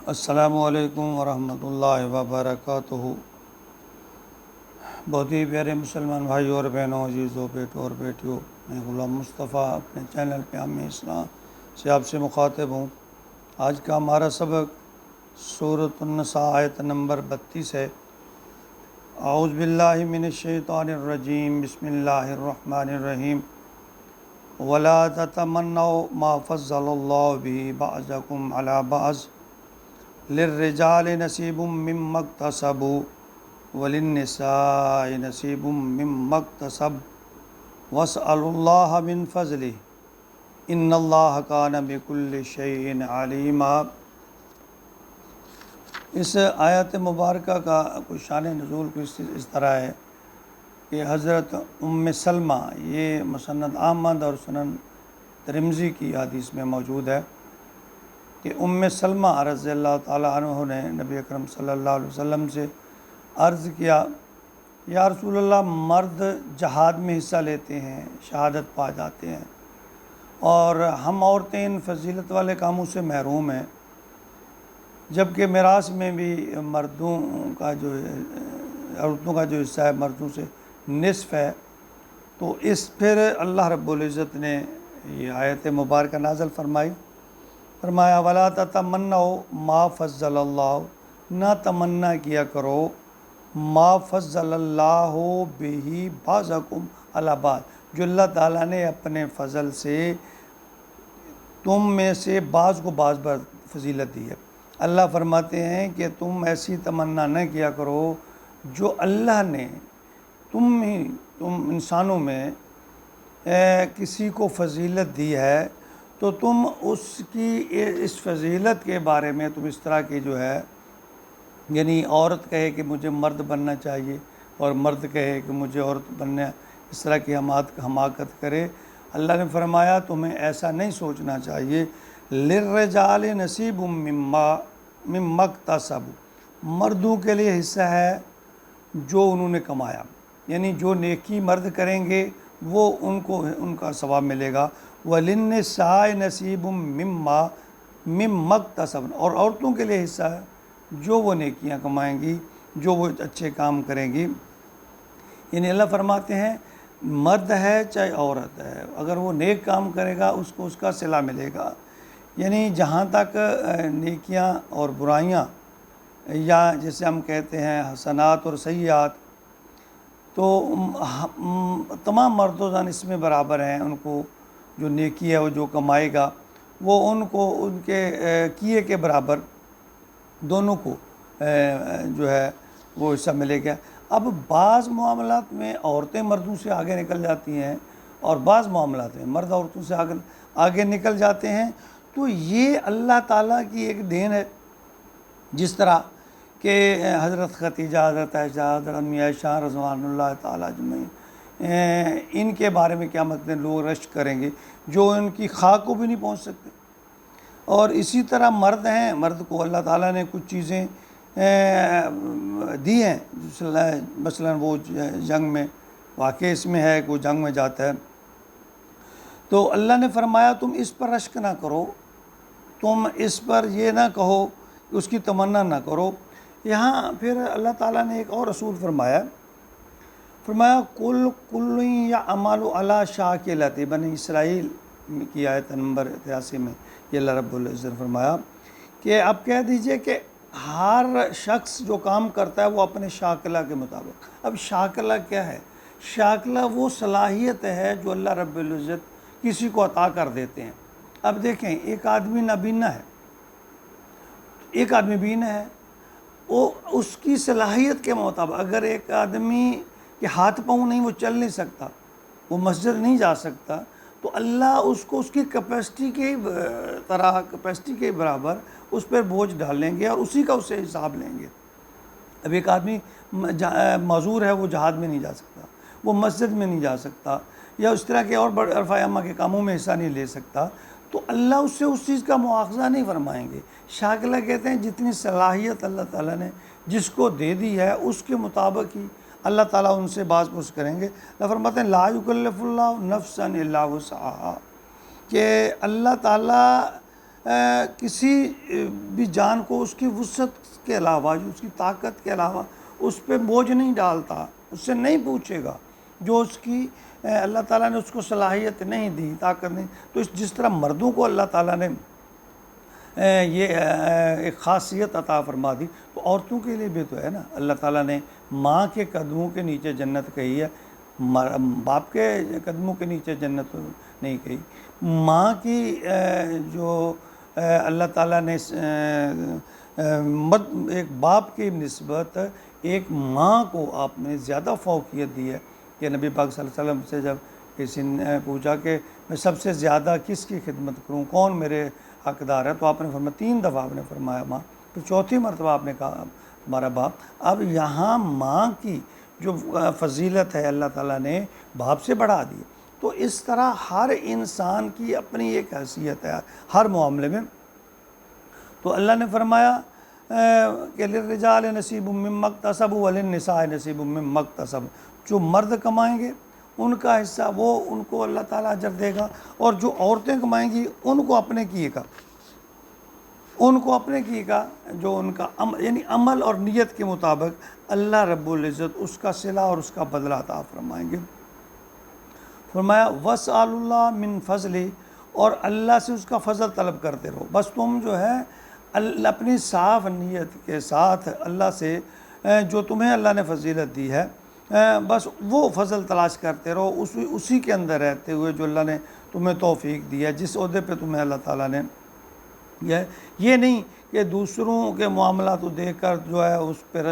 السلام علیکم ورحمۃ اللہ وبرکاتہ۔ بہت ہی پیارے مسلمان بھائیوں اور بہنوں، عزیزوں، بیٹوں اور بیٹیوں، میں غلام مصطفیٰ اپنے چینل پیام اسلام سے آپ سے مخاطب ہوں۔ آج کا ہمارا سبق سورۃ النساء آیت نمبر 32 ہے۔ اعوذ باللہ من الشیطان الرجیم، بسم اللہ الرحمن الرحیم۔ وَلَا تَتَمَنَّوْا مَا فَضَّلَ اللَّهُ بِهِ بَعْضَكُمْ عَلَى بَعْضٍ لِلرِّجَالِ نَصِيبٌ مِّمَّا اكْتَسَبُوا وَلِلنِّسَاءِ نَصِيبٌ مِّمَّا اكْتَسَبْنَ وَاسْأَلُوا اللَّهَ مِن فَضْلِهِ إِنَّ اللَّهَ كَانَ بِكُلِّ شَيْءٍ عَلِيمًا۔ اس آیت مبارکہ کا کوئی شان نزول اس طرح ہے کہ حضرت سلمہ، یہ مسند احمد اور سنن ترمذی کی حدیث میں موجود ہے کہ سلمہ رضی اللہ تعالیٰ عنہ نے نبی اکرم صلی اللہ علیہ وسلم سے عرض کیا، یا رسول اللہ، مرد جہاد میں حصہ لیتے ہیں، شہادت پا جاتے ہیں، اور ہم عورتیں ان فضیلت والے کاموں سے محروم ہیں، جبکہ میراث میں بھی عورتوں کا جو حصہ ہے مردوں سے نصف ہے۔ تو پھر اللہ رب العزت نے یہ آیت مبارکہ نازل فرمایا وَلَا تَتَمَنَّوْا مَا فَضَّلَ اللَّهُ، نہ تمنا کیا کرو ما فضل اللہ بِهِ بَعْضَكُمْ عَلَى بَعْضٍ، جو اللہ تعالیٰ نے اپنے فضل سے تم میں سے بعض کو بعض پر فضیلت دی ہے۔ اللہ فرماتے ہیں کہ تم ایسی تمنا نہ کیا کرو جو اللہ نے تم انسانوں میں کسی کو فضیلت دی ہے، تو تم اس فضیلت کے بارے میں تم اس طرح کی جو ہے، یعنی عورت کہے کہ مجھے مرد بننا چاہیے اور مرد کہے کہ مجھے عورت بننا، اس طرح کی حماقت کرے، اللہ نے فرمایا تمہیں ایسا نہیں سوچنا چاہیے۔ للرجال نصیب مما اکتسبوا، مردوں کے لیے حصہ ہے جو انہوں نے کمایا، یعنی جو نیکی مرد کریں گے وہ ان کا ثواب ملے گا۔ وَلِلنِّسَاءِ نَصِيبٌ مِّمَّا اكْتَسَبْنَ، اور عورتوں کے لیے حصہ ہے جو وہ نیکیاں کمائیں گی، جو وہ اچھے کام کریں گی۔ یعنی اللہ فرماتے ہیں مرد ہے چاہے عورت ہے، اگر وہ نیک کام کرے گا اس کو اس کا صلہ ملے گا۔ یعنی جہاں تک نیکیاں اور برائیاں، یا جیسے ہم کہتے ہیں حسنات اور سیئات، تو تمام مرد و زن اس میں برابر ہیں، ان کو جو نیکی ہے وہ جو کمائے گا وہ ان کو ان کے کیے کے برابر دونوں کو جو ہے وہ حصہ ملے گا۔ اب بعض معاملات میں عورتیں مردوں سے آگے نکل جاتی ہیں اور بعض معاملات میں مرد عورتوں سے آگے نکل جاتے ہیں، تو یہ اللہ تعالیٰ کی ایک دین ہے۔ جس طرح کہ حضرت خدیجہ، حضرت عائشہ، حضرت امی عائشہ رضوان اللہ تعالیٰ اجمعین، ان کے بارے میں قیامت میں لوگ رشک کریں گے جو ان کی خاک کو بھی نہیں پہنچ سکتے۔ اور اسی طرح مرد ہیں، مرد کو اللہ تعالیٰ نے کچھ چیزیں دی ہیں، مثلا وہ جنگ میں واقع اس میں ہے کہ وہ جنگ میں جاتا ہے، تو اللہ نے فرمایا تم اس پر رشک نہ کرو، تم اس پر یہ نہ کہو، اس کی تمنا نہ کرو۔ یہاں پھر اللہ تعالیٰ نے ایک اور اصول فرمایا کل یعمل علی شاکلۃ بنی اسرائیل کی آیت نمبر 83 میں یہ اللہ رب العزت نے فرمایا کہ اب کہہ دیجئے کہ ہر شخص جو کام کرتا ہے وہ اپنے شاکلہ کے مطابق۔ اب شاکلہ کیا ہے؟ شاکلہ وہ صلاحیت ہے جو اللہ رب العزت کسی کو عطا کر دیتے ہیں۔ اب دیکھیں، ایک آدمی نابینا ہے، ایک آدمی بینا ہے، وہ اس کی صلاحیت کے مطابق، اگر ایک آدمی کے ہاتھ پاؤں نہیں، وہ چل نہیں سکتا، وہ مسجد نہیں جا سکتا، تو اللہ اس کو اس کی کیپیسٹی کے برابر اس پر بوجھ ڈالیں گے اور اسی کا اس سے حساب لیں گے۔ اب ایک آدمی معذور ہے، وہ جہاد میں نہیں جا سکتا، وہ مسجد میں نہیں جا سکتا، یا اس طرح کے اور بڑے عرفہ عامہ کے کاموں میں حصہ نہیں لے سکتا، تو اللہ اس سے اس چیز کا مواخذہ نہیں فرمائیں گے۔ شاکلہ کہتے ہیں جتنی صلاحیت اللہ تعالیٰ نے جس کو دے دی ہے اس کے مطابق ہی اللہ تعالیٰ ان سے باز پرس کریں گے۔ اللہ فرماتے ہیں لا یکلف اللہ نفسا الا وسعہا، کہ اللہ تعالیٰ کسی بھی جان کو اس کی وسعت کے علاوہ، جو اس کی طاقت کے علاوہ اس پہ بوجھ نہیں ڈالتا، اس سے نہیں پوچھے گا جو اس کی اللہ تعالیٰ نے اس کو صلاحیت نہیں دی، طاقت نہیں۔ تو جس طرح مردوں کو اللہ تعالیٰ نے یہ ایک خاصیت عطا فرما دی، تو عورتوں کے لیے بھی تو ہے نا۔ اللہ تعالیٰ نے ماں کے قدموں کے نیچے جنت کہی ہے، باپ کے قدموں کے نیچے جنت نہیں کہی۔ ماں کی جو اللہ تعالیٰ نے ایک باپ کی نسبت ایک ماں کو آپ نے زیادہ فوقیت دی ہے کہ نبی پاک صلی اللہ علیہ وسلم سے جب کسی نے پوچھا کہ میں سب سے زیادہ کس کی خدمت کروں، کون میرے حقدار ہے، تو آپ نے فرمایا، 3 دفعہ آپ نے فرمایا ماں، پھر 4تھی مرتبہ آپ نے کہا ہمارا باپ۔ اب یہاں ماں کی جو فضیلت ہے اللہ تعالیٰ نے باپ سے بڑھا دی۔ تو اس طرح ہر انسان کی اپنی ایک حیثیت ہے ہر معاملے میں۔ تو اللہ نے فرمایا کہ للرجال نصیب مما اکتسبوا وللنساء نصیب مما اکتسبن، جو مرد کمائیں گے ان کا حصہ وہ ان کو اللہ تعالیٰ اجر دے گا، اور جو عورتیں کمائیں گی ان کو اپنے کیے کا، جو ان کا یعنی عمل اور نیت کے مطابق اللہ رب العزت اس کا صلہ اور اس کا بدلہ عطا فرمائیں گے۔ فرمایا واسألوا اللہ من فضلہ، اور اللہ سے اس کا فضل طلب کرتے رہو۔ بس تم جو ہے اپنی صاف نیت کے ساتھ اللہ سے جو تمہیں اللہ نے فضیلت دی ہے بس وہ فضل تلاش کرتے رہو، اسی کے اندر رہتے ہوئے جو اللہ نے تمہیں توفیق دی ہے، جس عہدے پہ تمہیں اللہ تعالیٰ نے یہ نہیں کہ دوسروں کے معاملات کو دیکھ کر جو ہے اس پہ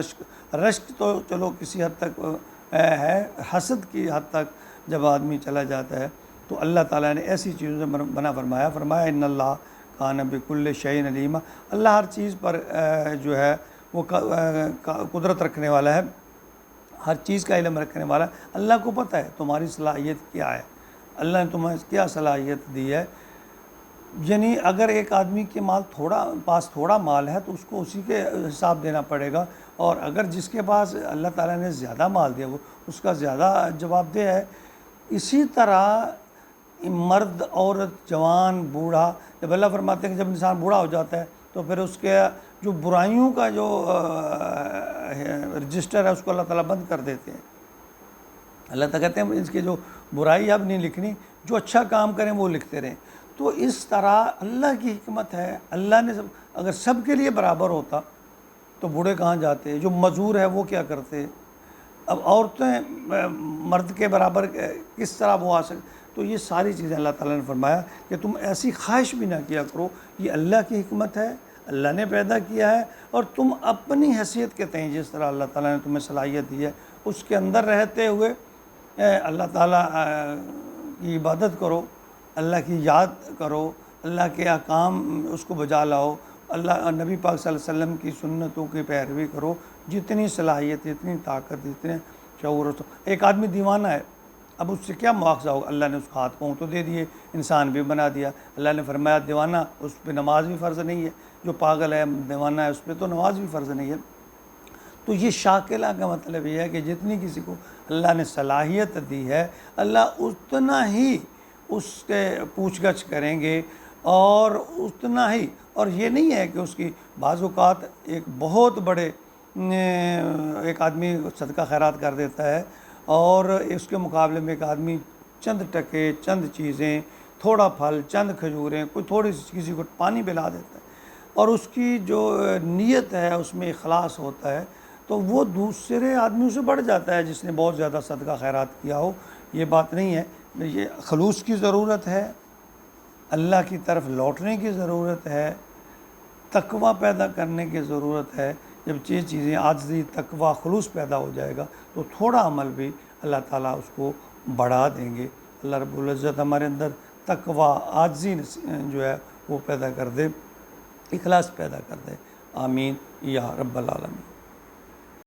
رشک تو چلو کسی حد تک ہے، حسد کی حد تک جب آدمی چلا جاتا ہے، تو اللہ تعالیٰ نے ایسی چیزوں سے منع فرمایا ان اللہ کان بکل شیء علیما، اللہ ہر چیز پر جو ہے وہ قدرت رکھنے والا ہے، ہر چیز کا علم رکھنے والا ہے۔ اللہ کو پتہ ہے تمہاری صلاحیت کیا ہے، اللہ نے تمہیں کیا صلاحیت دی ہے۔ یعنی اگر ایک آدمی کے پاس تھوڑا مال ہے تو اس کو اسی کے حساب دینا پڑے گا، اور اگر جس کے پاس اللہ تعالیٰ نے زیادہ مال دیا وہ اس کا زیادہ جواب دہ ہے۔ اسی طرح مرد، عورت، جوان، بوڑھا، جب اللہ فرماتے ہیں کہ جب انسان بوڑھا ہو جاتا ہے تو پھر اس کے جو برائیوں کا جو رجسٹر ہے اس کو اللہ تعالیٰ بند کر دیتے ہیں۔ اللہ تعالیٰ کہتے ہیں اس کی جو برائی اب نہیں لکھنی، جو اچھا کام کریں وہ لکھتے رہیں۔ تو اس طرح اللہ کی حکمت ہے، اللہ نے اگر سب کے لیے برابر ہوتا تو بوڑھے کہاں جاتے، جو معذور ہے وہ کیا کرتے، اب عورتیں مرد کے برابر کس طرح وہ آ سکتے۔ تو یہ ساری چیزیں اللہ تعالیٰ نے فرمایا کہ تم ایسی خواہش بھی نہ کیا کرو، یہ اللہ کی حکمت ہے، اللہ نے پیدا کیا ہے، اور تم اپنی حیثیت کے تئیں جس طرح اللہ تعالیٰ نے تمہیں صلاحیت دی ہے اس کے اندر رہتے ہوئے اللہ تعالیٰ کی عبادت کرو، اللہ کی یاد کرو، اللہ کے احکام اس کو بجا لاؤ، اللہ نبی پاک صلی اللہ علیہ وسلم کی سنتوں کی پیروی کرو، جتنی صلاحیت، جتنی طاقت، جتنے شعور۔ ایک آدمی دیوانہ ہے، اب اس سے کیا مواخذہ ہوگا، اللہ نے اس کو ہاتھ پاؤں تو دے دیے، انسان بھی بنا دیا۔ اللہ نے فرمایا دیوانہ اس پہ نماز بھی فرض نہیں ہے، جو پاگل ہے دیوانہ ہے اس پہ تو نماز بھی فرض نہیں ہے۔ تو یہ شاکلہ کا مطلب یہ ہے کہ جتنی کسی کو اللہ نے صلاحیت دی ہے اللہ اتنا ہی اس کے پوچھ گچھ کریں گے، اور اتنا ہی، اور یہ نہیں ہے کہ اس کی بعض اوقات ایک بہت بڑے ایک آدمی صدقہ خیرات کر دیتا ہے اور اس کے مقابلے میں ایک آدمی چند ٹکے، چند چیزیں، تھوڑا پھل، چند کھجوریں، کوئی تھوڑی سی کسی کو پانی پلا دیتا ہے، اور اس کی جو نیت ہے اس میں اخلاص ہوتا ہے تو وہ دوسرے آدمیوں سے بڑھ جاتا ہے جس نے بہت زیادہ صدقہ خیرات کیا ہو۔ یہ بات نہیں ہے، یہ خلوص کی ضرورت ہے، اللہ کی طرف لوٹنے کی ضرورت ہے، تقوی پیدا کرنے کی ضرورت ہے۔ جب یہ چیزیں عاجزی، تقوی، خلوص پیدا ہو جائے گا تو تھوڑا عمل بھی اللہ تعالیٰ اس کو بڑھا دیں گے۔ اللہ رب العزت ہمارے اندر تقوی، عاجزی جو ہے وہ پیدا کر دے، اخلاص پیدا کر دے۔ آمین یا رب العالمین۔